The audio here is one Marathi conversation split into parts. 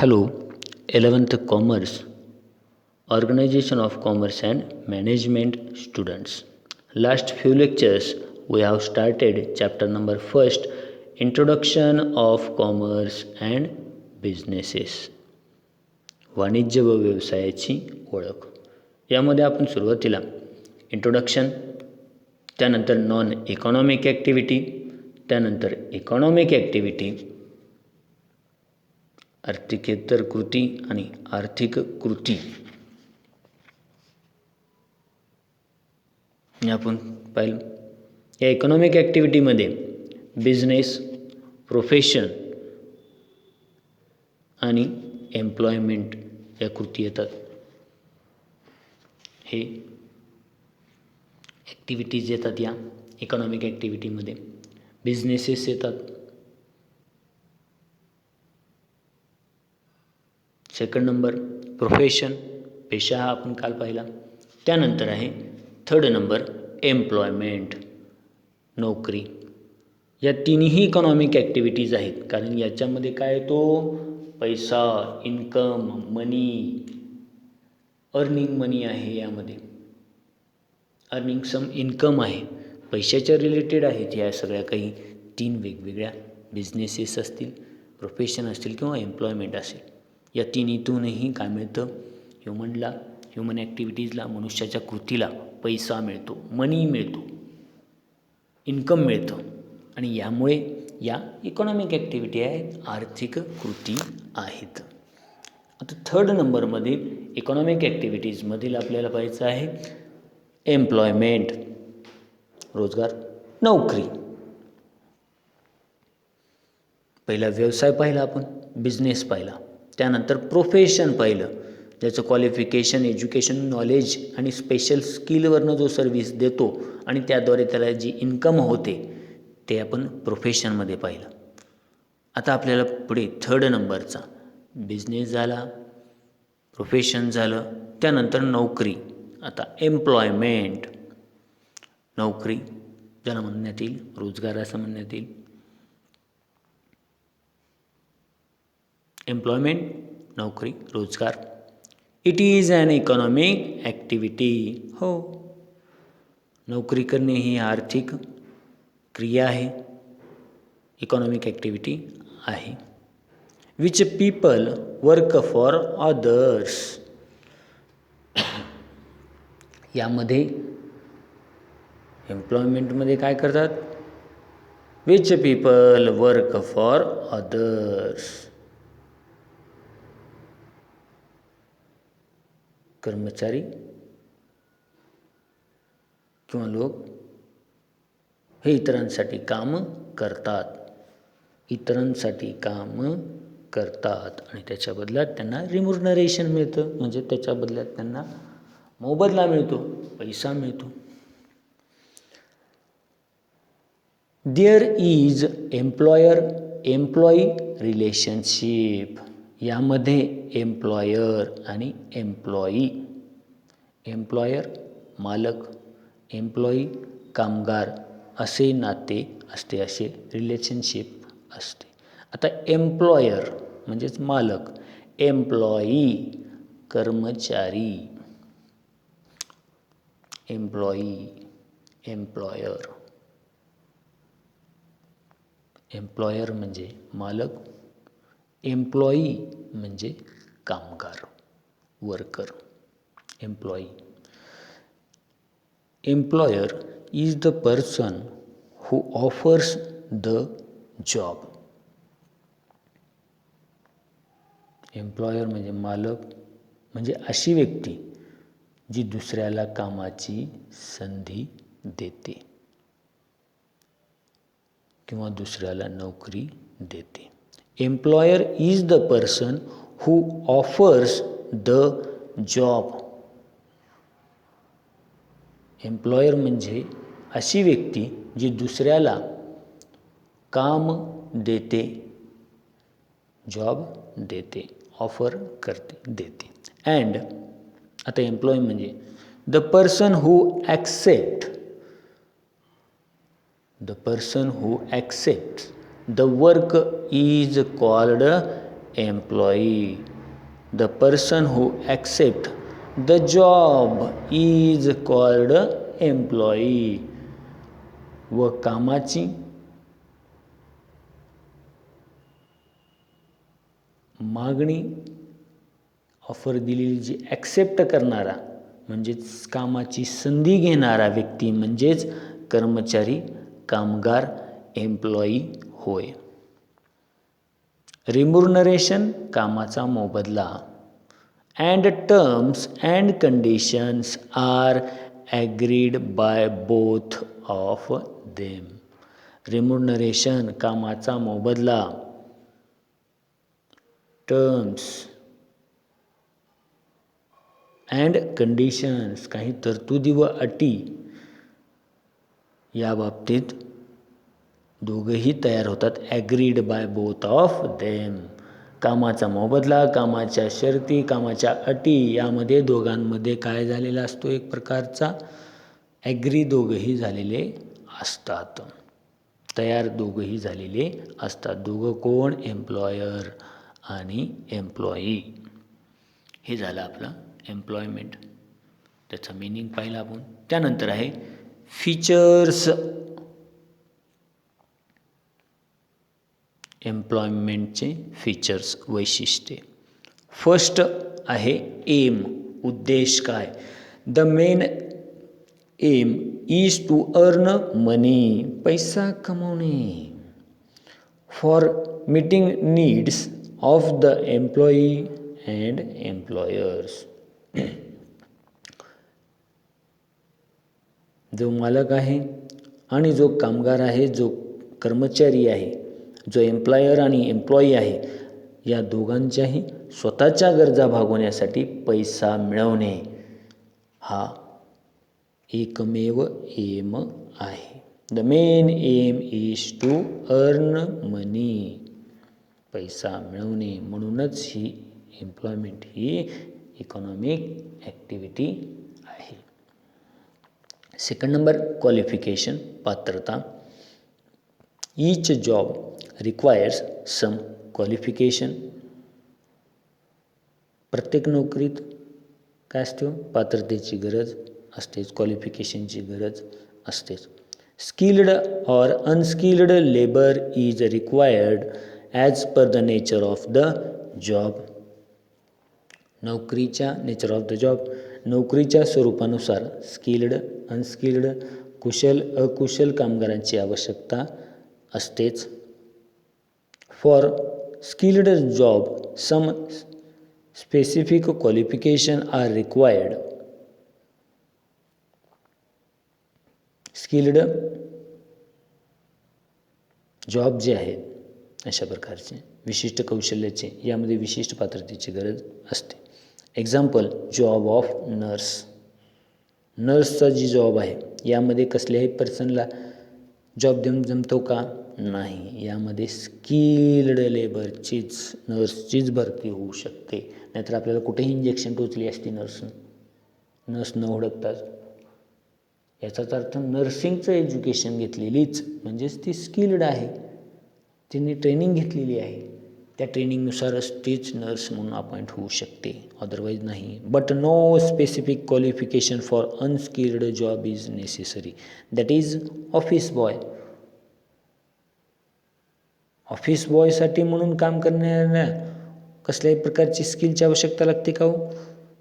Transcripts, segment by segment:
Hello, 11th Commerce, Organization of Commerce and Management students. Last few lectures we have started chapter number 1st, Introduction of Commerce and Businesses. वाणिज्य व व्यवसायाची ओळख. यामध्ये आपण सुरुवातीला इंट्रोडक्शन, त्यानंतर नॉन इकॉनॉमिक ॲक्टिव्हिटी, त्यानंतर इकॉनॉमिक ॲक्टिव्हिटी, आर्थिकेतर कृती आणि आर्थिक कृती आपण पाहिलं. या इकॉनॉमिक ॲक्टिव्हिटीमध्ये बिझनेस, प्रोफेशन आणि एम्प्लॉयमेंट या कृती येतात. हे ॲक्टिव्हिटीज येतात या इकॉनॉमिक ॲक्टिव्हिटीमध्ये. बिझनेसेस येतात. सेकंड नंबर प्रोफेशन, पेशा हा आपण काल पाहिला. त्यानंतर आहे थर्ड नंबर एम्प्लॉयमेंट, नोकरी. या तिन्ही इकॉनॉमिक ॲक्टिव्हिटीज आहेत, कारण याच्यामध्ये काय येतो, पैसा, इन्कम, मनी, अर्निंग मनी आहे. यामध्ये अर्निंग सम इन्कम आहे, पैशाच्या रिलेटेड आहेत ह्या सगळ्या काही तीन वेगवेगळ्या. बिझनेसेस असतील, प्रोफेशन असतील किंवा एम्प्लॉयमेंट असेल. या तिन्हीतूनही काय मिळतं, ह्युमन ॲक्टिव्हिटीजला, मनुष्याच्या कृतीला पैसा मिळतो, मनी मिळतो, इन्कम मिळतं. आणि यामुळे या इकॉनॉमिक ॲक्टिव्हिटी आहेत, आर्थिक कृती आहेत. आता थर्ड नंबरमध्ये इकॉनॉमिक ॲक्टिव्हिटीजमधील आपल्याला पाहायचं आहे एम्प्लॉयमेंट, रोजगार, नोकरी. पहिला व्यवसाय पाहिला आपण, बिझनेस पाहिला. त्यानंतर प्रोफेशन पाहिलं, ज्याचं क्वालिफिकेशन, एज्युकेशन, नॉलेज आणि स्पेशल स्किलवरनं जो सर्व्हिस देतो आणि त्याद्वारे त्याला जी इन्कम होते ते आपण प्रोफेशनमध्ये पाहिलं. आता आपल्याला पुढे थर्ड नंबरचा बिझनेस झाला, प्रोफेशन झालं, त्यानंतर नोकरी. आता एम्प्लॉयमेंट, नोकरी ज्याला म्हणण्यात येईल रोजगार असं म्हणण्यात येईल. एम्प्लॉयमेंट, नोकरी, रोजगार. It is an economic activity. हो, नोकरी करणे ही आर्थिक क्रिया आहे, इकॉनॉमिक ॲक्टिव्हिटी आहे. Which people work for others. यामध्ये एम्प्लॉयमेंटमध्ये काय करतात, which people work for others. कर्मचारी किंवा लोक हे इतरांसाठी काम करतात, इतरांसाठी काम करतात आणि त्याच्या बदल्यात त्यांना रिम्युनरेशन मिळतं, म्हणजे त्याच्या बदल्यात त्यांना मोबदला मिळतो, पैसा मिळतो. There is employer employee relationship. यामध्ये एम्प्लॉयर आणि एम्प्लॉई, एम्प्लॉयर मालक, एम्प्लॉई कामगार असे नाते असते, असे रिलेशनशिप असते. आता एम्प्लॉयर म्हणजेच मालक, एम्प्लॉई कर्मचारी, एम्प्लॉई एम्प्लॉयर. एम्प्लॉयर म्हणजे मालक, एम्प्लॉई म्हणजे कामगार, worker, employee. Employer is the person who offers the job. Employer म्हणजे मालक, म्हणजे अशी व्यक्ती जी दुसऱ्याला कामाची संधी देते किंवा दुसऱ्याला नोकरी देते. Employer is the person who offers the job. Employer म्हणजे अशी व्यक्ती जी दुसऱ्याला काम देते, जॉब देते, ऑफर करते, देते. अँड आता एम्प्लॉय म्हणजे the person who accept, the person who accept the work is called employee. The person who accepts the job is called employee. व कामाची मागणी ऑफर दिलेली जी ॲक्सेप्ट करणारा म्हणजेच कामाची संधी घेणारा व्यक्ती म्हणजेच कर्मचारी, कामगार, एम्प्लॉई होय. रिम्युनरेशन कामाचा मोबदला. And terms and conditions are agreed by both of them. Remuneration कामाचा मोबदला, टर्म्स अँड कंडिशन्स काही तरतुदी व अटी या बाबतीत दोघंही तयार होतात. Agreed by both of them. कामाचा मोबदला, कामाच्या शर्ती, कामाच्या अटी यामध्ये दोघांमध्ये काय झालेला असतो, एक प्रकारचा ॲग्री दोघंही झालेले असतात, तयार दोघंही झालेले असतात. दोघं कोण, एम्प्लॉयर आणि एम्प्लॉई. हे झालं आपलं एम्प्लॉयमेंट, त्याचा मिनिंग पाहिला आपण. त्यानंतर आहे फीचर्स. एम्प्लॉयमेंटचे फीचर्स, वैशिष्ट्ये. फर्स्ट आहे एम, उद्देश काय. The main aim is to earn money, पैसा कमवणे. For meeting needs of the employee and employers. जो मालक आहे आणि जो कामगार आहे, जो कर्मचारी आहे, जो एम्प्लॉयर आणि एम्प्लॉई आहे, या दोघांच्याही स्वतःच्या गरजा भागवण्यासाठी पैसा मिळवणे हा एकमेव एम आहे. The main aim is to earn money, पैसा मिळवणे. म्हणूनच ही एम्प्लॉयमेंट ही इकॉनॉमिक ॲक्टिव्हिटी आहे. सेकंड नंबर क्वालिफिकेशन, पात्रता. Each job requires some qualification. प्रत्येक नोकरीत काय असते, पात्रतेची गरज असतेच, क्वालिफिकेशनची गरज असतेच. Skilled or unskilled labour is required as per the nature of the job. नोकरीच्या नेचर ऑफ द जॉब, नोकरीच्या स्वरूपानुसार स्किल्ड, अनस्किल्ड, कुशल, अकुशल कामगारांची आवश्यकता असतेच. For skilled job some specific qualification are required. Skilled job जे आहेत अशा प्रकारचे विशिष्ट कौशल्याचे, यामध्ये विशिष्ट पात्रतेची गरज असते. Example, job of nurse. नर्सचा जी जॉब आहे यामध्ये कसल्याही पर्सनला जॉब देऊन जमतो का, नाही. यामध्ये स्किल्ड लेबरचीच, नर्सचीच भरती होऊ शकते. नाहीतर आपल्याला कुठेही इंजेक्शन टोचली असती नर्स न ओळखताच. याचाच अर्थ नर्सिंगचं एज्युकेशन घेतलेलीच म्हणजेच ती स्किल्ड आहे, तिने ट्रेनिंग घेतलेली आहे. त्या ट्रेनिंगनुसारच तीच नर्स म्हणून अपॉइंट होऊ शकते, अदरवाईज नाही. But no specific qualification for unskilled job is necessary. That is office boy. Office बॉयसाठी म्हणून काम करणाऱ्या कसल्याही प्रकारची स्किलची आवश्यकता लागते का हो,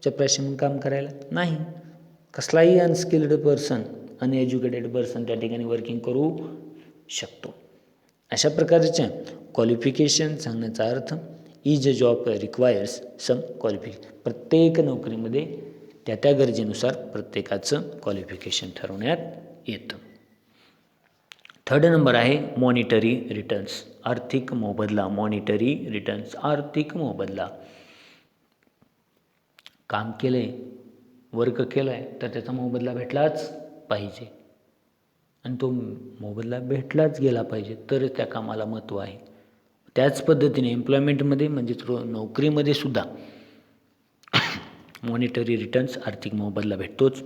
चपराशी म्हणून काम करायला? नाही. कसलाही अनस्किल्ड पर्सन, अनएज्युकेटेड पर्सन त्या ठिकाणी वर्किंग करू शकतो. अशा प्रकारच्या क्वालिफिकेशन सांगण्याचा अर्थ, is a job requires some qualification. प्रत्येक नोकरीमध्ये त्या त्या गरजेनुसार प्रत्येकाचं क्वालिफिकेशन ठरवण्यात येतं. थर्ड नंबर आहे मॉनिटरी रिटर्न्स, आर्थिक मोबदला. मॉनिटरी रिटर्न्स, आर्थिक मोबदला. काम केलं आहे, वर्क केला आहे, तर त्याचा मोबदला भेटलाच पाहिजे आणि तो मोबदला भेटलाच गेला पाहिजे, तरच त्या कामाला महत्त्व आहे. त्याच पद्धतीने एम्प्लॉयमेंटमध्ये म्हणजेच नोकरीमध्ये सुद्धा मॉनिटरी रिटर्न्स, आर्थिक मोबदला भेटतोच.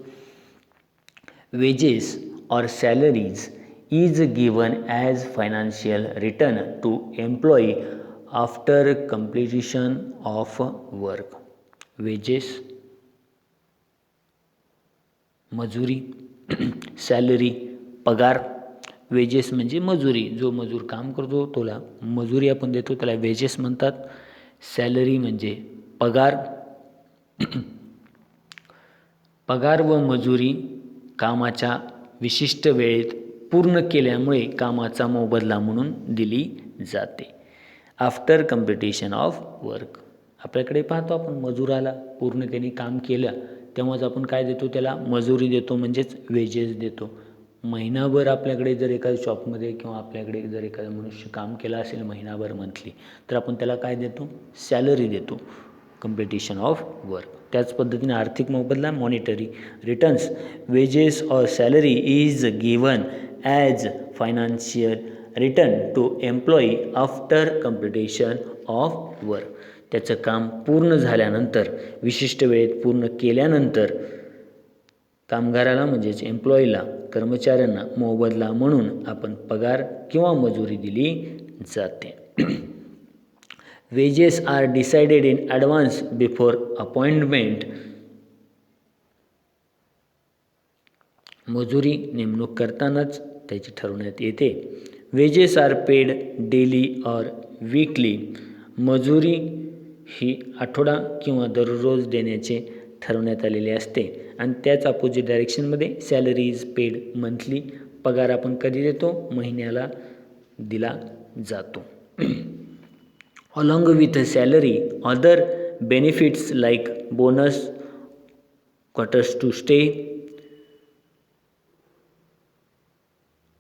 Wages or salaries is given as financial return to employee after completion of work. Wages मजुरी, सॅलरी पगार. वेजेस म्हणजे मजुरी, जो मजूर काम करतो त्याला मजुरी आपण देतो त्याला वेजेस म्हणतात. सॅलरी म्हणजे पगार. पगार व मजुरी कामाच्या विशिष्ट वेळेत पूर्ण केल्यामुळे कामाचा मोबदला म्हणून दिली जाते. After completion of work. आपल्याकडे पाहतो आपण मजुराला पूर्ण त्यांनी काम केलं तेव्हाच आपण काय देतो त्याला मजुरी देतो म्हणजेच वेजेस देतो. महिनाभर आपल्याकडे जर एखाद्या शॉपमध्ये किंवा आपल्याकडे जर एखादा मनुष्य काम केला असेल महिनाभर मंथली तर आपण त्याला काय देतो सॅलरी देतो. Completion of work. त्याच पद्धतीने आर्थिक मोबदला monetary returns. Wages or salary is given as financial return to employee after completion of work. त्याचं काम पूर्ण झाल्यानंतर विशिष्ट वेळेत पूर्ण केल्यानंतर कामगाराला म्हणजेच एम्प्लॉईला कर्मचाऱ्यांना मोबदला म्हणून आपण पगार किंवा मजुरी दिली जाते. Wages are decided in advance before appointment. मजुरी नेमणूक करतानाच त्याची ठरवण्यात येते. Wages are paid daily or weekly. मजुरी ही आठवडा किंवा दररोज देण्याचे ठरवण्यात आलेले असते. आणि त्याच अपोजिट डायरेक्शनमध्ये सॅलरी इज पेड मंथली. पगार आपण कधी देतो महिन्याला दिला जातो. Along with salary other benefits like bonus, quarters to stay,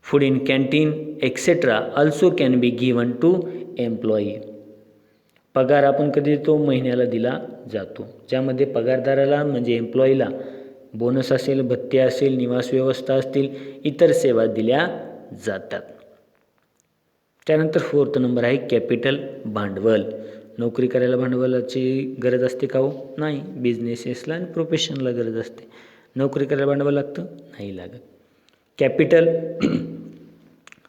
food in canteen etcetera also can be given to employee. पगार आपण कधी देतो महिन्याला दिला जातो, ज्यामध्ये पगारदाराला म्हणजे एम्प्लॉईला बोनस असेल, भत्ते असेल, निवास व्यवस्था असतील, इतर सेवा दिल्या जातात. त्यानंतर 4th नंबर आहे कॅपिटल भांडवल. नोकरी करायला भांडवलाची गरज असते का हो? नाही. बिझनेसेसला आणि प्रोफेशनला गरज असते. नोकरी करायला भांडवल लागतं? नाही लागत. कॅपिटल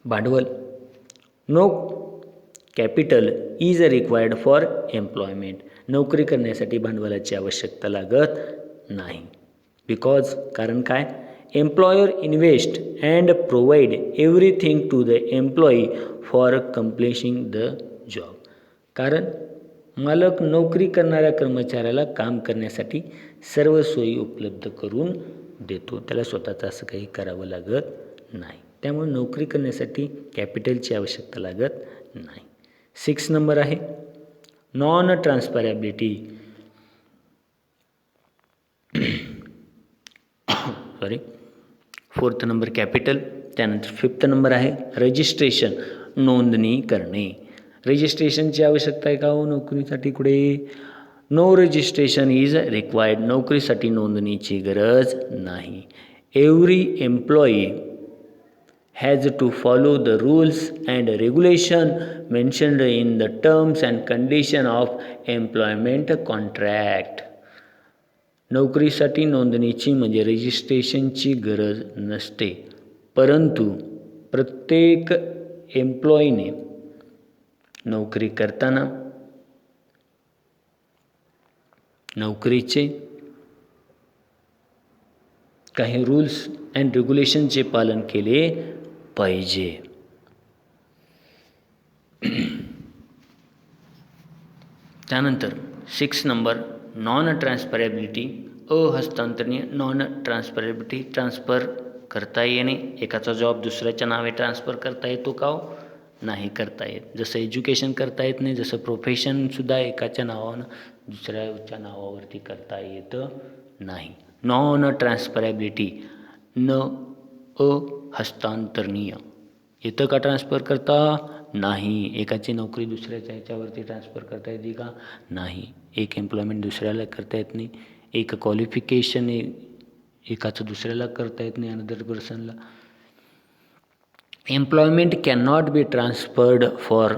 भांडवल. No capital is required for employment. नोकरी करण्यासाठी भांडवलाची आवश्यकता लागत नाही. बिकॉज कारण काय? Employer invest and provide everything to the employee for accomplishing the job. कारण मालक नोकरी करणाऱ्या कर्मचाऱ्याला काम करण्यासाठी सर्व सोयी उपलब्ध करून देतो. त्याला स्वतःचं असं काही करावं लागत नाही. त्यामुळे नोकरी करण्यासाठी कॅपिटलची आवश्यकता लागत नाही. 6 नंबर आहे non transferability. Sorry 4th number capital. त्यानंतर 5th नंबर आहे रजिस्ट्रेशन, नोंदणी करणे. रजिस्ट्रेशनची आवश्यकता आहे का हो नोकरीसाठी कुठे? No registration is required. नोकरीसाठी नोंदणीची गरज नाही. Every employee has to follow the rules and regulation mentioned in the terms and condition of employment contract. नोकरीसाठी नोंदणीची म्हणजे रजिस्ट्रेशनची गरज नसते, परंतु प्रत्येक एम्प्लॉईने नोकरी करताना नोकरीचे काही रूल्स अँड रेग्युलेशनचे पालन केले पाहिजे. त्यानंतर 6 नंबर नॉन ट्रान्सफरॅबिलिटी, अहस्तांतरणीय. नॉन ट्रान्सफरॅबिलिटी ट्रान्सफर करता येणे. एकाचा जॉब दुसऱ्याच्या नावे ट्रान्सफर करता येतो का हो? नाही करता येत. जसं एज्युकेशन करता येत नाही, जसं प्रोफेशनसुद्धा एकाच्या नावानं दुसऱ्याच्या नावावरती करता येतं नाही. नॉन ट्रान्सफरॅबिलिटी न अहस्तांतरणीय. येतं का ट्रान्सफर करता? नाही. एकाची नोकरी दुसऱ्याच्या ह्याच्यावरती ट्रान्सफर करता येते का? नाही. एक एम्प्लॉयमेंट दुसऱ्याला करता येत नाही. एक क्वालिफिकेशन एकाचं दुसऱ्याला करता येत नाही, another person. Employment can not be transferred for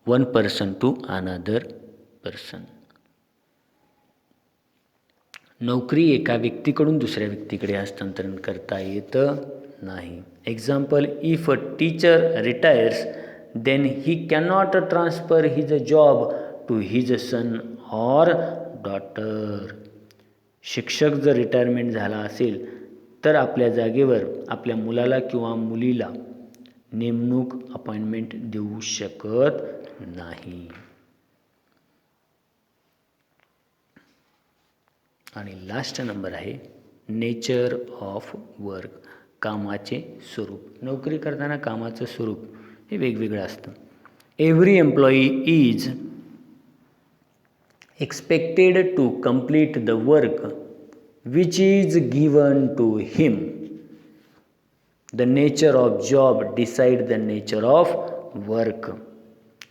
one person to another person. नोकरी एका व्यक्तीकडून दुसऱ्या व्यक्तीकडे हस्तांतरण करता येतं नाही. Example, if a teacher retires then he cannot transfer his job to his son or daughter. शिक्षक जर रिटायरमेंट झाला असेल तर आपल्या जागेवर आपल्या मुलाला किंवा मुलीला नेमणूक अपॉइंटमेंट देऊ शकत नाही. आणि लास्ट नंबर आहे नेचर ऑफ वर्क, कामाचे स्वरूप. नोकरी करताना कामाचं स्वरूप हे वेगवेगळं असतं. Every employee is expected to complete the work which is given to him. The nature of job decide the nature of work.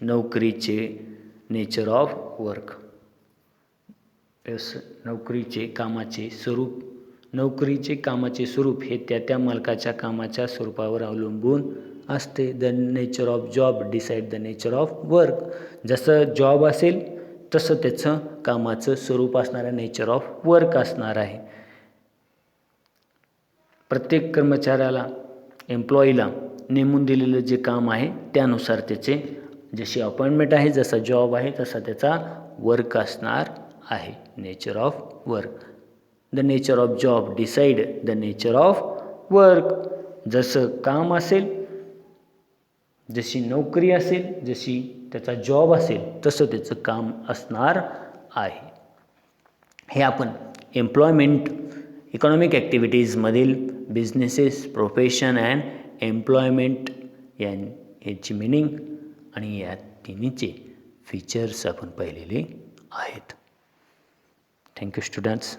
नोकरीचे नेचर ऑफ वर्क, नोकरीचे कामाचे स्वरूप. नोकरीचे कामाचे स्वरूप हे त्या मालकाच्या कामाच्या स्वरूपावर अवलंबून असते. The nature of job decide the nature of work. जसं जॉब असेल तसं त्याचं कामाचं स्वरूप असणार आहे, नेचर ऑफ वर्क असणार आहे. प्रत्येक कर्मचाऱ्याला, एम्प्लॉईला नेमून दिलेलं जे काम आहे त्यानुसार त्याचे जशी अपॉइंटमेंट आहे, जसा जॉब आहे तसा त्याचा वर्क असणार आहे. Nature of work. The nature of job decide the nature of work. जसं काम असेल, जशी नोकरी असेल, जशी त्याचा जॉब असेल तसं त्याचं काम असणार आहे. हे आपण एम्प्लॉयमेंट इकॉनॉमिक ॲक्टिव्हिटीजमधील बिझनेसेस, प्रोफेशन अँड एम्प्लॉयमेंट याची मिनिंग आणि या तिन्हीचे फीचर्स आपण पाहिलेले आहेत. Thank you students.